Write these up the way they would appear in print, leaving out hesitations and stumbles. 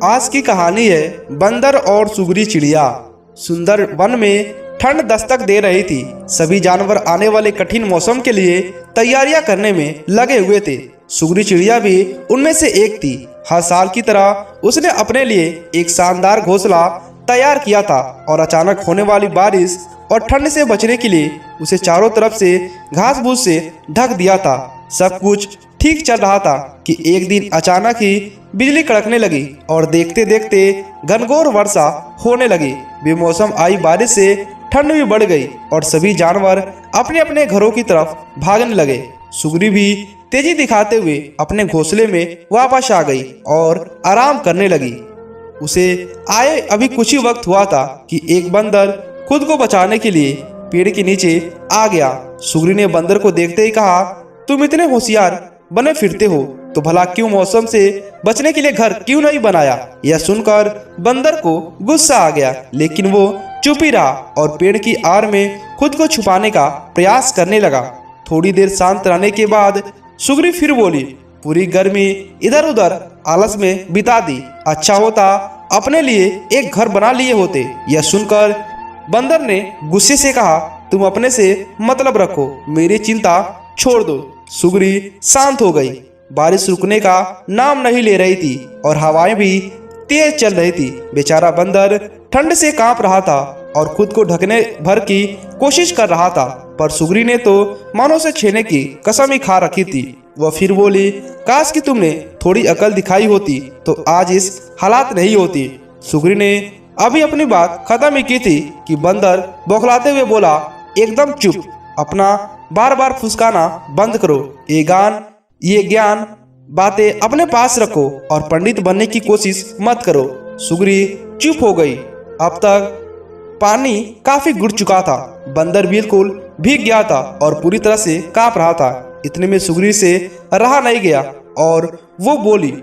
आज की कहानी है बंदर और सुगरी चिड़िया। सुंदर वन में ठंड दस्तक दे रही थी। सभी जानवर आने वाले कठिन मौसम के लिए तैयारियां करने में लगे हुए थे। सुगरी चिड़िया भी उनमें से एक थी। हर साल की तरह उसने अपने लिए एक शानदार घोंसला तैयार किया था और अचानक होने वाली बारिश और ठंड से बचने के लिए उसे चारों तरफ से घास फूस से ढक दिया था। सब कुछ ठीक चल रहा था कि एक दिन अचानक ही बिजली कड़कने लगी और देखते देखते घनघोर वर्षा होने लगी। बेमौसम आई बारिश से ठंड भी बढ़ गई और सभी जानवर अपने अपने घरों की तरफ भागने लगे। सुगरी भी तेजी दिखाते हुए अपने घोंसले में वापस आ गई और आराम करने लगी। उसे आए अभी कुछ ही वक्त हुआ था कि एक बंदर खुद को बचाने के लिए पेड़ के नीचे आ गया। सुगरी ने बंदर को देखते ही कहा, तुम इतने होशियार बने फिरते हो तो भला क्यों मौसम से बचने के लिए घर क्यों नहीं बनाया। यह सुनकर बंदर को गुस्सा आ गया, लेकिन वो चुप ही रहा और पेड़ की आड़ में खुद को छुपाने का प्रयास करने लगा। थोड़ी देर शांत रहने के बाद सुगरी फिर बोली, पूरी गर्मी इधर उधर आलस में बिता दी। अच्छा होता अपने लिए एक घर बना लिए होते। यह सुनकर बंदर ने गुस्से से कहा, तुम अपने से मतलब रखो, मेरी चिंता छोड़ दो। सुगरी शांत हो गई। बारिश रुकने का नाम नहीं ले रही थी और हवाएं भी तेज चल रही थी। बेचारा बंदर ठंड से कांप रहा था और खुद को ढकने भर की कोशिश कर रहा था, पर सुगरी ने तो मानो से छेने की कसम ही खा रखी थी। वह फिर बोली, काश कि तुमने थोड़ी अकल दिखाई होती तो आज इस हालात नहीं होती। सुगरी ने अभी अपनी बात खत्म ही की थी कि बंदर बौखलाते हुए बोला, एकदम चुप, अपना बार बार फुसकाना बंद करो। ये ज्ञान बातें अपने पास रखो और पंडित बनने की कोशिश मत करो। सुगरी चुप हो गई। अब तक पानी काफी गुड़ चुका था। बंदर बिल्कुल भीग गया था और पूरी तरह से कांप रहा था। इतने में सुगरी से रहा नहीं गया और वो बोली,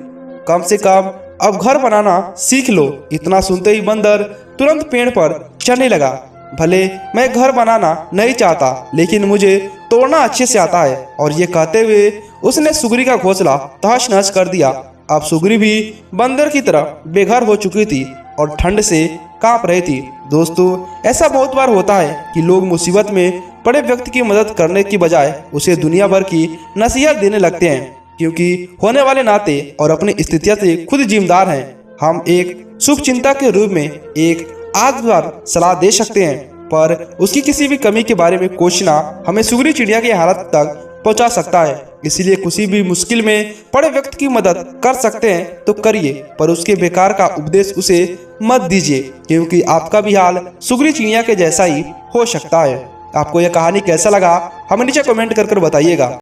कम से कम अब घर बनाना सीख लो। इतना सुनते ही बंदर तुरंत पेड़ पर चढ़ने लगा। भले मैं घर बनाना नहीं चाहता, लेकिन मुझे तोड़ना अच्छे से आता है। और ये कहते हुए उसने सुगरी का घोंसला तहस नहस कर दिया। अब सुगरी भी बंदर की तरह बेघर हो चुकी थी और ठंड से कांप रही थी। दोस्तों, ऐसा बहुत बार होता है कि लोग मुसीबत में पड़े व्यक्ति की मदद करने की बजाय उसे दुनिया भर की नसीहत देने लगते हैं, क्योंकि होने वाले नाते और अपनी स्थितियों से खुद जिम्मेदार हैं। हम एक शुभ चिंता के रूप में एक आध बार सलाह दे सकते हैं, पर उसकी किसी भी कमी के बारे में कोशिना हमें सुगरी चिड़िया की हालत तक पहुंचा सकता है। इसीलिए किसी भी मुश्किल में पड़े व्यक्ति की मदद कर सकते हैं तो करिए, पर उसके बेकार का उपदेश उसे मत दीजिए, क्योंकि आपका भी हाल सुगरी चिड़िया के जैसा ही हो सकता है। आपको यह कहानी कैसा लगा हमें नीचे कमेंट कर बताइएगा।